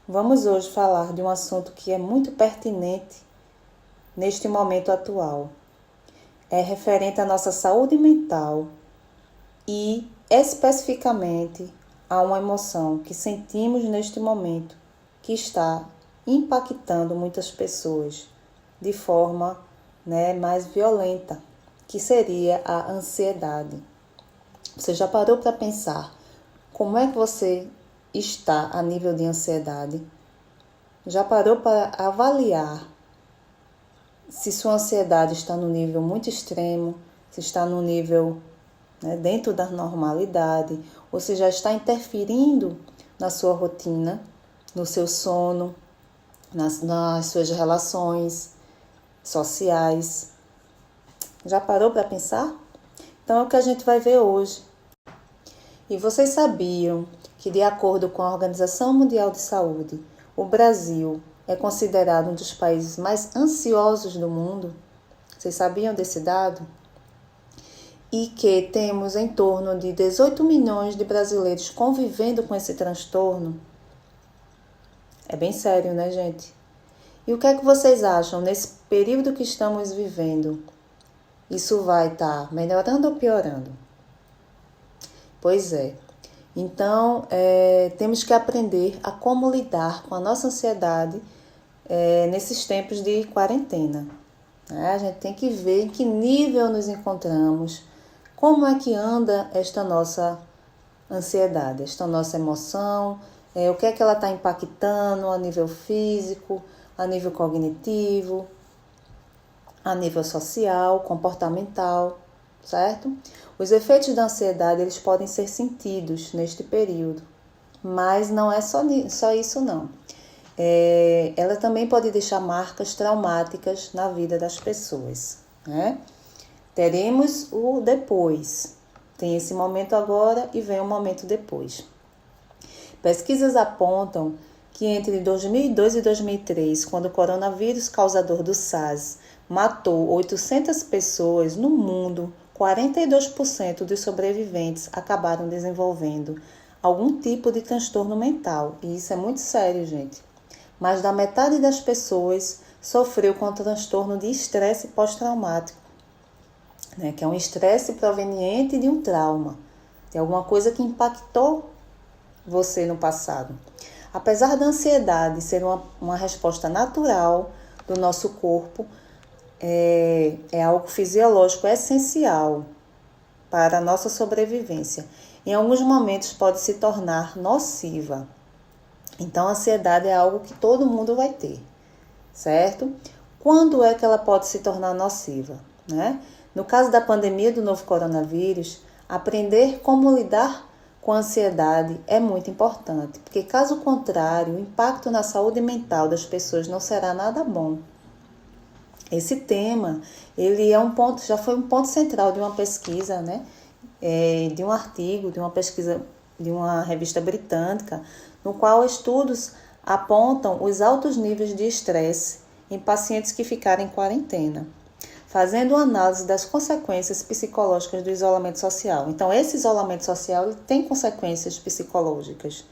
Vamos hoje falar de um assunto que é muito pertinente neste momento atual. É referente à nossa saúde mental e, especificamente, a uma emoção que sentimos neste momento que está impactando muitas pessoas de forma mais violenta, que seria a ansiedade. Você já parou para pensar como é que você está a nível de ansiedade? Já parou para avaliar se sua ansiedade está no nível muito extremo, se está no nível dentro da normalidade, ou se já está interferindo na sua rotina, no seu sono, nas suas relações sociais? Já parou para pensar? Então é o que a gente vai ver hoje. E vocês sabiam que, de acordo com a Organização Mundial de Saúde, o Brasil é considerado um dos países mais ansiosos do mundo? Vocês sabiam desse dado? E que temos em torno de 18 milhões de brasileiros convivendo com esse transtorno? É bem sério, né, gente? E o que é que vocês acham nesse período que estamos vivendo? Isso vai estar melhorando ou piorando? Pois é. Então, temos que aprender a como lidar com a nossa ansiedade nesses tempos de quarentena. A gente tem que ver em que nível nos encontramos, como é que anda esta nossa ansiedade, esta nossa emoção, o que é que ela está impactando a nível físico, a nível cognitivo, a nível social, comportamental, certo? Os efeitos da ansiedade eles podem ser sentidos neste período, mas não é só isso não. Ela também pode deixar marcas traumáticas na vida das pessoas, né? Teremos o depois. Tem esse momento agora e vem o momento depois. Pesquisas apontam que entre 2002 e 2003, quando o coronavírus causador do SARS matou 800 pessoas no mundo, 42% dos sobreviventes acabaram desenvolvendo algum tipo de transtorno mental. E isso é muito sério, gente. Mais da metade das pessoas sofreu com transtorno de estresse pós-traumático, que é um estresse proveniente de um trauma, de alguma coisa que impactou você no passado. Apesar da ansiedade ser uma resposta natural do nosso corpo, é algo fisiológico essencial para a nossa sobrevivência. Em alguns momentos pode se tornar nociva. Então, a ansiedade é algo que todo mundo vai ter, certo? Quando é que ela pode se tornar nociva, né? No caso da pandemia do novo coronavírus, aprender como lidar com a ansiedade é muito importante, porque caso contrário, o impacto na saúde mental das pessoas não será nada bom. Esse tema, ele já foi um ponto central de uma pesquisa, de um artigo, de uma pesquisa de uma revista britânica, no qual estudos apontam os altos níveis de estresse em pacientes que ficaram em quarentena, fazendo análise das consequências psicológicas do isolamento social. Então, esse isolamento social ele tem consequências psicológicas,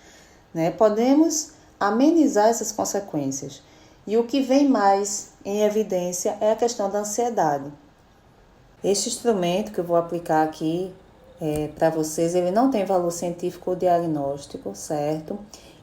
Podemos amenizar essas consequências. E o que vem mais em evidência é a questão da ansiedade. Este instrumento que eu vou aplicar aqui para vocês, ele não tem valor científico ou diagnóstico, certo?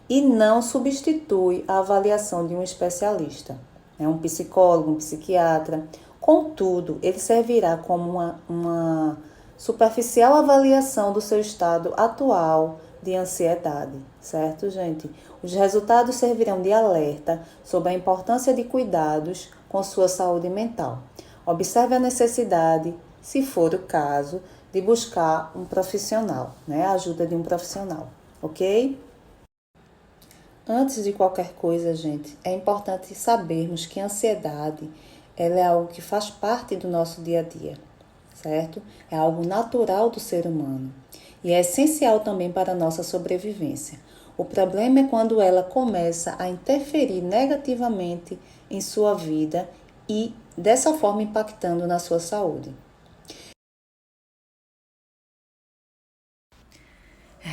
E não substitui a avaliação de um especialista, um psicólogo, um psiquiatra. Contudo, ele servirá como uma superficial avaliação do seu estado atual de ansiedade, certo, gente? Os resultados servirão de alerta sobre a importância de cuidados com sua saúde mental. Observe a necessidade, se for o caso, de buscar um profissional, a ajuda de um profissional, ok? Antes de qualquer coisa, gente, é importante sabermos que a ansiedade ela é algo que faz parte do nosso dia a dia, certo? É algo natural do ser humano e é essencial também para a nossa sobrevivência. O problema é quando ela começa a interferir negativamente em sua vida e, dessa forma, impactando na sua saúde.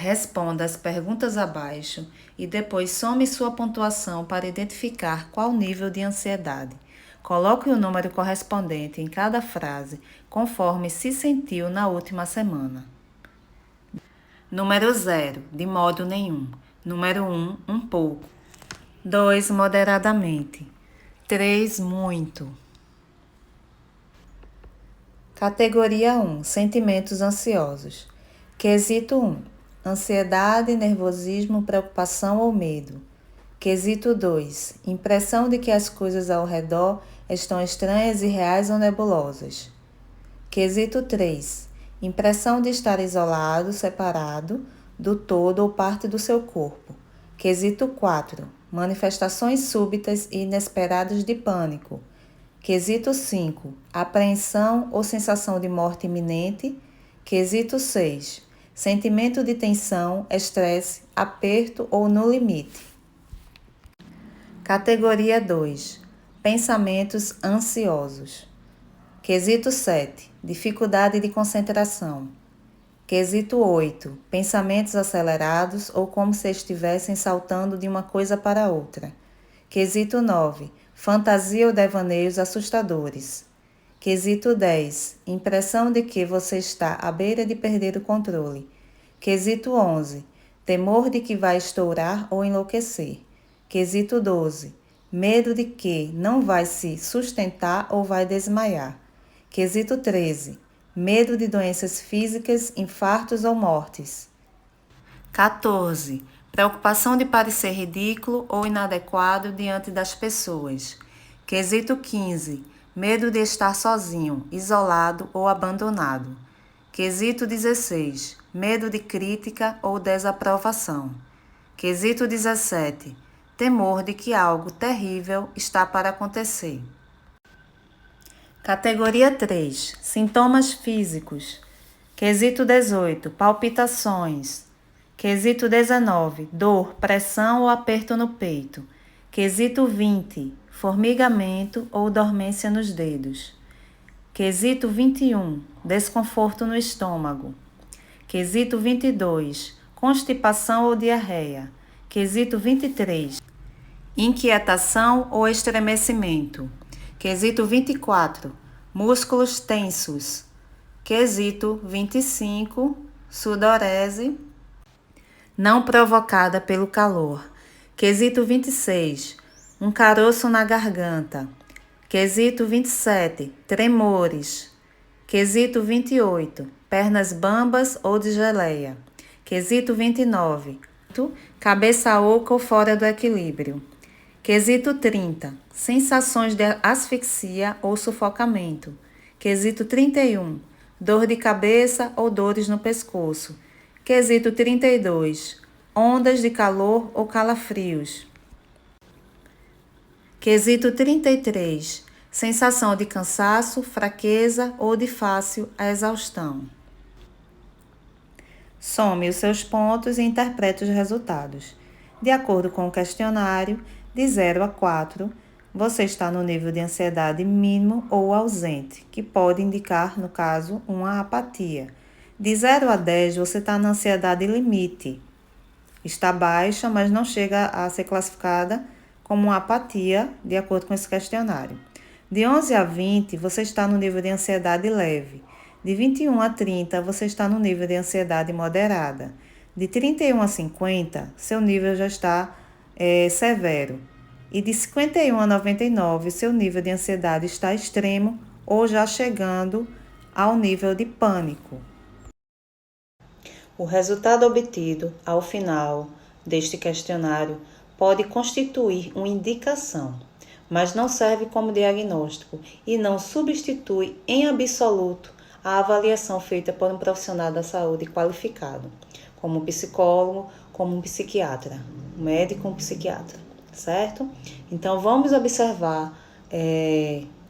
Responda as perguntas abaixo e depois some sua pontuação para identificar qual nível de ansiedade. Coloque o número correspondente em cada frase, conforme se sentiu na última semana. Número 0, de modo nenhum. Número 1, um pouco. 2, moderadamente. 3, muito. Categoria 1, sentimentos ansiosos. Quesito 1, ansiedade, nervosismo, preocupação ou medo. Quesito 2, impressão de que as coisas ao redor estão estranhas, irreais ou nebulosas. Quesito 3, impressão de estar isolado, separado do todo ou parte do seu corpo. Quesito 4, manifestações súbitas e inesperadas de pânico. Quesito 5, apreensão ou sensação de morte iminente. Quesito 6, sentimento de tensão, estresse, aperto ou no limite. Categoria 2, pensamentos ansiosos. Quesito 7, dificuldade de concentração. Quesito 8, pensamentos acelerados ou como se estivessem saltando de uma coisa para outra. Quesito 9, fantasia ou devaneios assustadores. Quesito 10, impressão de que você está à beira de perder o controle. Quesito 11, temor de que vai estourar ou enlouquecer. Quesito 12, medo de que não vai se sustentar ou vai desmaiar. Quesito 13, medo de doenças físicas, infartos ou mortes. 14, preocupação de parecer ridículo ou inadequado diante das pessoas. Quesito 15, medo de estar sozinho, isolado ou abandonado. Quesito 16, medo de crítica ou desaprovação. Quesito 17, temor de que algo terrível está para acontecer. Categoria 3, sintomas físicos. Quesito 18, palpitações. Quesito 19, dor, pressão ou aperto no peito. Quesito 20, formigamento ou dormência nos dedos. Quesito 21, desconforto no estômago. Quesito 22, constipação ou diarreia. Quesito 23, inquietação ou estremecimento. Quesito 24, músculos tensos. Quesito 25, sudorese não provocada pelo calor. Quesito 26, um caroço na garganta. Quesito 27, tremores. Quesito 28, pernas bambas ou de geleia. Quesito 29, cabeça oca ou fora do equilíbrio. Quesito 30, sensações de asfixia ou sufocamento. Quesito 31, dor de cabeça ou dores no pescoço. Quesito 32, ondas de calor ou calafrios. Quesito 33, sensação de cansaço, fraqueza ou de fácil exaustão. Some os seus pontos e interprete os resultados. De acordo com o questionário, de 0 a 4, você está no nível de ansiedade mínimo ou ausente, que pode indicar, no caso, uma apatia. De 0 a 10, você está na ansiedade limite. Está baixa, mas não chega a ser classificada como uma apatia, de acordo com esse questionário. De 11 a 20, você está no nível de ansiedade leve. De 21 a 30, você está no nível de ansiedade moderada. De 31 a 50, seu nível já está severo. E de 51 a 99, seu nível de ansiedade está extremo ou já chegando ao nível de pânico. O resultado obtido ao final deste questionário pode constituir uma indicação, mas não serve como diagnóstico e não substitui em absoluto a avaliação feita por um profissional da saúde qualificado, como um psicólogo, como um psiquiatra, um médico, um psiquiatra, certo? Então, vamos observar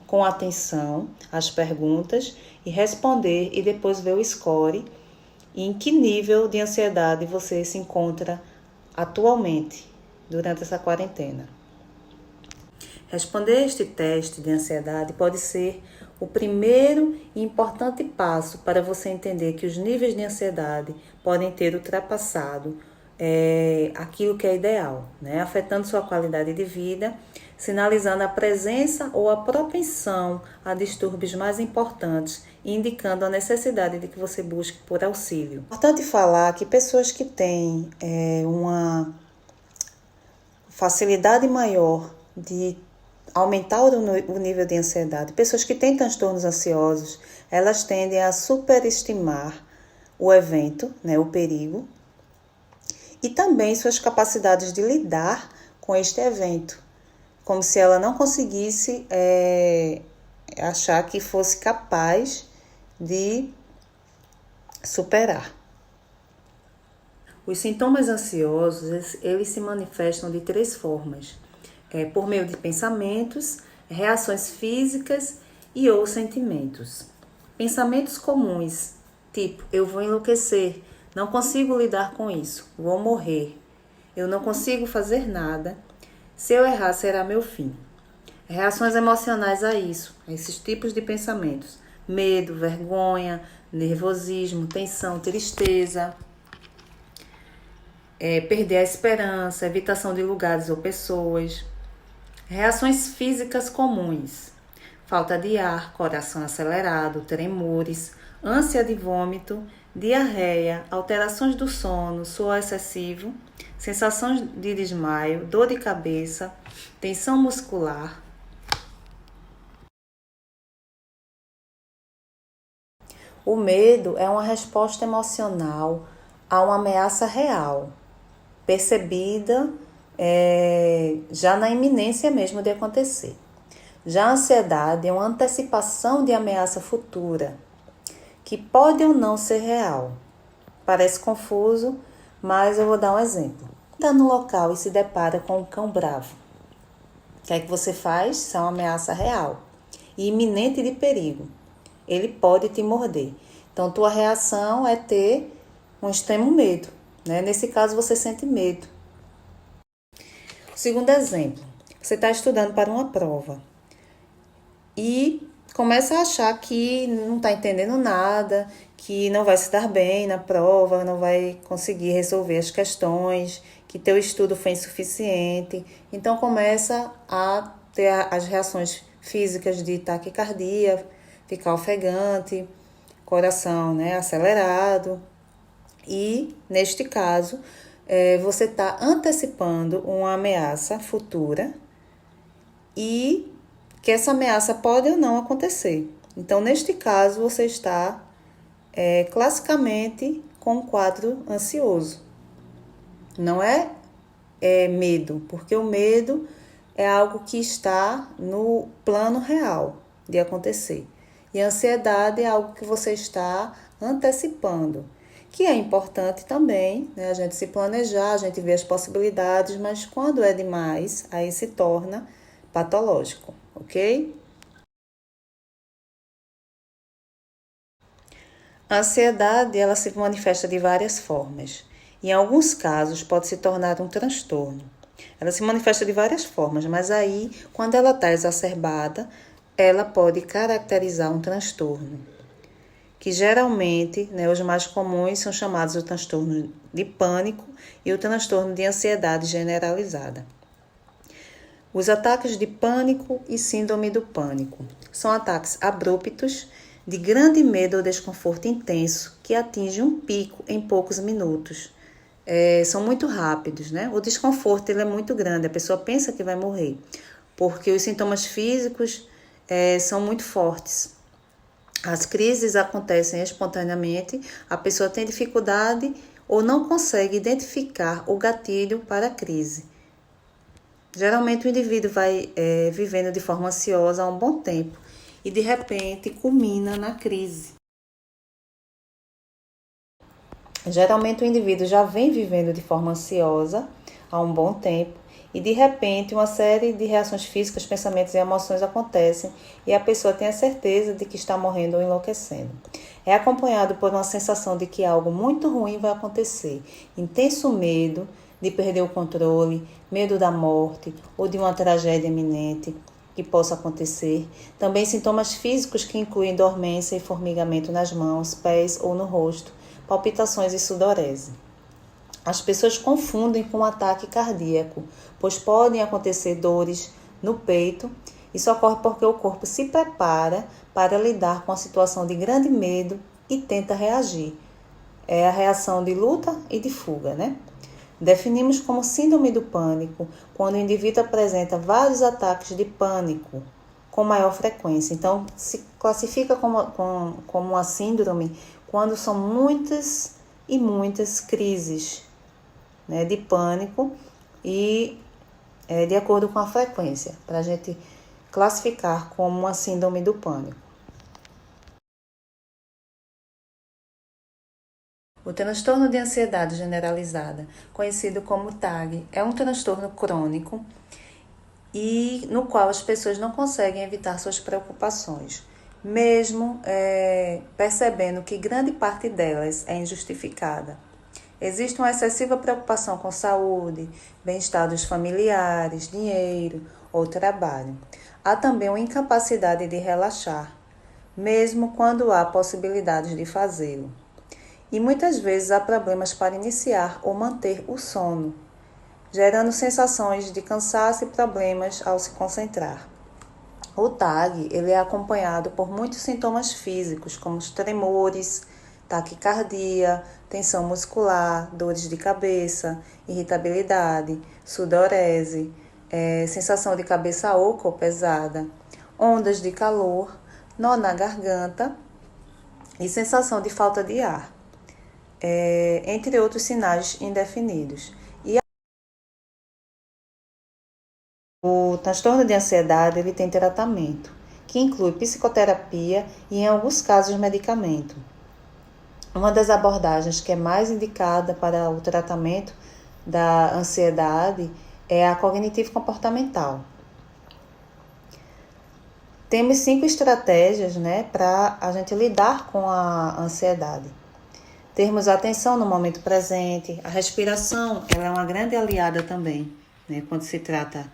com atenção as perguntas e responder e depois ver o score e em que nível de ansiedade você se encontra atualmente durante essa quarentena. Responder este teste de ansiedade pode ser o primeiro e importante passo para você entender que os níveis de ansiedade podem ter ultrapassado aquilo que é ideal, né? Afetando sua qualidade de vida, sinalizando a presença ou a propensão a distúrbios mais importantes e indicando a necessidade de que você busque por auxílio. É importante falar que pessoas que têm uma facilidade maior de aumentar o nível de ansiedade, pessoas que têm transtornos ansiosos, elas tendem a superestimar o evento, né, o perigo, e também suas capacidades de lidar com este evento, como se ela não conseguisse achar que fosse capaz de superar. Os sintomas ansiosos, eles se manifestam de 3 formas. Por meio de pensamentos, reações físicas e ou sentimentos. Pensamentos comuns, tipo, eu vou enlouquecer, não consigo lidar com isso, vou morrer, eu não consigo fazer nada, se eu errar será meu fim. Reações emocionais a isso, a esses tipos de pensamentos, medo, vergonha, nervosismo, tensão, tristeza, perder a esperança, evitação de lugares ou pessoas. Reações físicas comuns: falta de ar, coração acelerado, tremores, ânsia de vômito, diarreia, alterações do sono, suor excessivo, sensações de desmaio, dor de cabeça, tensão muscular. O medo é uma resposta emocional a uma ameaça real, percebida já na iminência mesmo de acontecer. Já a ansiedade é uma antecipação de ameaça futura, que pode ou não ser real. Parece confuso, mas eu vou dar um exemplo. Está no local e se depara com um cão bravo. O que é que você faz? Isso é uma ameaça real e iminente de perigo. Ele pode te morder. Então, tua reação é ter um extremo medo, né? Nesse caso, você sente medo. Segundo exemplo, você está estudando para uma prova e começa a achar que não está entendendo nada, que não vai se dar bem na prova, não vai conseguir resolver as questões, que teu estudo foi insuficiente. Então começa a ter as reações físicas de taquicardia, ficar ofegante, coração, né, acelerado. E, neste caso, você está antecipando uma ameaça futura e que essa ameaça pode ou não acontecer. Então, neste caso, você está classicamente com um quadro ansioso. Não é medo, porque o medo é algo que está no plano real de acontecer. E a ansiedade é algo que você está antecipando, que é importante também, né? A gente se planejar, a gente vê as possibilidades, mas quando é demais, aí se torna patológico, ok? A ansiedade, ela se manifesta de várias formas. Em alguns casos, pode se tornar um transtorno. Ela se manifesta de várias formas, mas aí, quando ela está exacerbada, ela pode caracterizar um transtorno, que geralmente, né, os mais comuns são chamados o transtorno de pânico e o transtorno de ansiedade generalizada. Os ataques de pânico e síndrome do pânico são ataques abruptos, de grande medo ou desconforto intenso, que atingem um pico em poucos minutos. São muito rápidos, né? O desconforto ele é muito grande, a pessoa pensa que vai morrer, porque os sintomas físicos são muito fortes. As crises acontecem espontaneamente, a pessoa tem dificuldade ou não consegue identificar o gatilho para a crise. Geralmente o indivíduo vai vivendo de forma ansiosa há um bom tempo e de repente culmina na crise. Geralmente o indivíduo já vem vivendo de forma ansiosa há um bom tempo e de repente uma série de reações físicas, pensamentos e emoções acontecem e a pessoa tem a certeza de que está morrendo ou enlouquecendo. É acompanhado por uma sensação de que algo muito ruim vai acontecer, intenso medo de perder o controle, medo da morte ou de uma tragédia iminente. que possa acontecer. Também sintomas físicos que incluem dormência e formigamento nas mãos, pés ou no rosto, palpitações e sudorese. As pessoas confundem com ataque cardíaco, pois podem acontecer dores no peito. Isso ocorre porque o corpo se prepara para lidar com a situação de grande medo e tenta reagir. É a reação de luta e de fuga, né? Definimos como síndrome do pânico quando o indivíduo apresenta vários ataques de pânico com maior frequência. Então, se classifica como uma síndrome quando são muitas e muitas crises, né, de pânico e de acordo com a frequência, para a gente classificar como uma síndrome do pânico. O transtorno de ansiedade generalizada, conhecido como TAG, é um transtorno crônico e no qual as pessoas não conseguem evitar suas preocupações, mesmo percebendo que grande parte delas é injustificada. Existe uma excessiva preocupação com saúde, bem-estar dos familiares, dinheiro ou trabalho. Há também uma incapacidade de relaxar, mesmo quando há possibilidades de fazê-lo. E muitas vezes há problemas para iniciar ou manter o sono, gerando sensações de cansaço e problemas ao se concentrar. O TAG ele é acompanhado por muitos sintomas físicos, como os tremores, taquicardia, tensão muscular, dores de cabeça, irritabilidade, sudorese, sensação de cabeça oca ou pesada, ondas de calor, nó na garganta e sensação de falta de ar, entre outros sinais indefinidos. O transtorno de ansiedade ele tem tratamento, que inclui psicoterapia e, em alguns casos, medicamento. Uma das abordagens que é mais indicada para o tratamento da ansiedade é a cognitivo-comportamental. Temos 5 estratégias, né, para a gente lidar com a ansiedade. Termos atenção no momento presente, a respiração ela é uma grande aliada também, né, quando se trata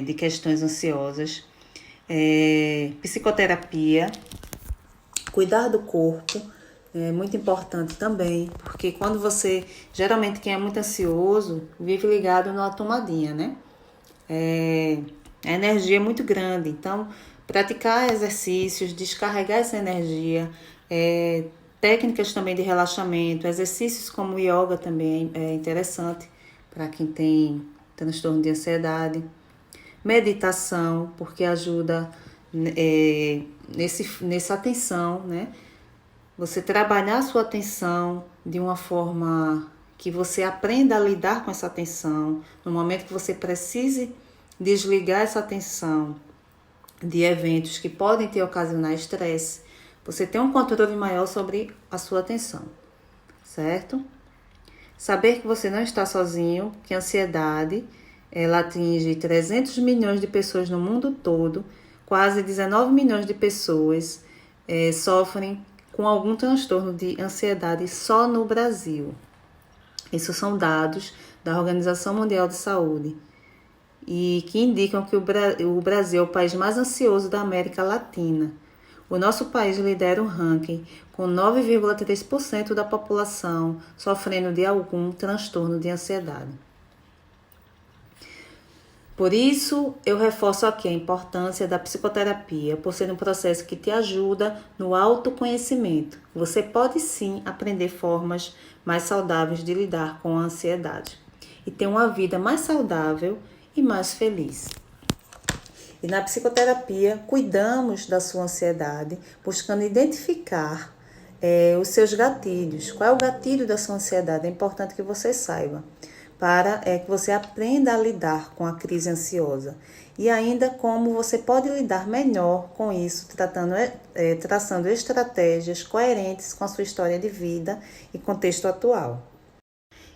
de questões ansiosas. Psicoterapia, cuidar do corpo, é muito importante também, porque quando geralmente quem é muito ansioso, vive ligado numa tomadinha, né? A energia é muito grande, então praticar exercícios, descarregar essa energia, técnicas também de relaxamento, exercícios como o yoga também é interessante para quem tem transtorno de ansiedade. Meditação, porque ajuda nessa atenção, né? Você trabalhar a sua atenção de uma forma que você aprenda a lidar com essa atenção, no momento que você precise desligar essa atenção de eventos que podem te ocasionar estresse, você tem um controle maior sobre a sua atenção, certo? Saber que você não está sozinho, que a ansiedade ela atinge 300 milhões de pessoas no mundo todo, quase 19 milhões de pessoas sofrem com algum transtorno de ansiedade só no Brasil. Isso são dados da Organização Mundial de Saúde e que indicam que o Brasil é o país mais ansioso da América Latina. O nosso país lidera um ranking com 9,3% da população sofrendo de algum transtorno de ansiedade. Por isso, eu reforço aqui a importância da psicoterapia, por ser um processo que te ajuda no autoconhecimento. Você pode sim aprender formas mais saudáveis de lidar com a ansiedade e ter uma vida mais saudável e mais feliz. E na psicoterapia, cuidamos da sua ansiedade, buscando identificar os seus gatilhos. Qual é o gatilho da sua ansiedade? É importante que você saiba, para que você aprenda a lidar com a crise ansiosa e ainda como você pode lidar melhor com isso, traçando estratégias coerentes com a sua história de vida e contexto atual.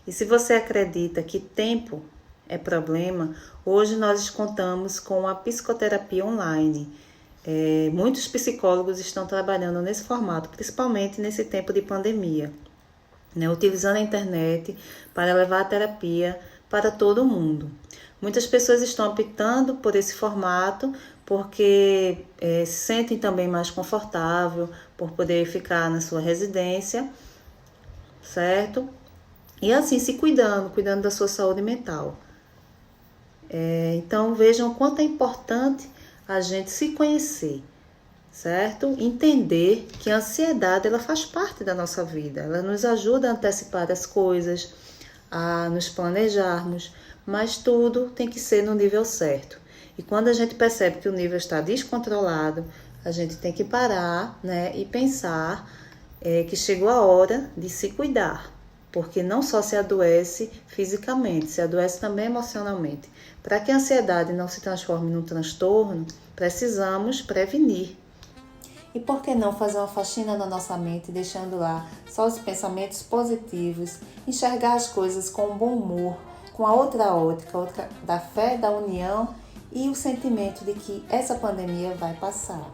E se você acredita que tempo é problema, hoje nós contamos com a psicoterapia online. Muitos psicólogos estão trabalhando nesse formato, principalmente nesse tempo de pandemia, né, utilizando a internet para levar a terapia para todo mundo. Muitas pessoas estão optando por esse formato porque se sentem também mais confortável por poder ficar na sua residência, certo? E assim, se cuidando da sua saúde mental. Então, vejam o quanto é importante a gente se conhecer, certo? Entender que a ansiedade, ela faz parte da nossa vida. Ela nos ajuda a antecipar as coisas, a nos planejarmos, mas tudo tem que ser no nível certo. E quando a gente percebe que o nível está descontrolado, a gente tem que parar, né, e pensar que chegou a hora de se cuidar. Porque não só se adoece fisicamente, se adoece também emocionalmente. Para que a ansiedade não se transforme num transtorno, precisamos prevenir. E por que não fazer uma faxina na nossa mente, deixando lá só os pensamentos positivos, enxergar as coisas com um bom humor, com a outra ótica, outra da fé, da união e o sentimento de que essa pandemia vai passar.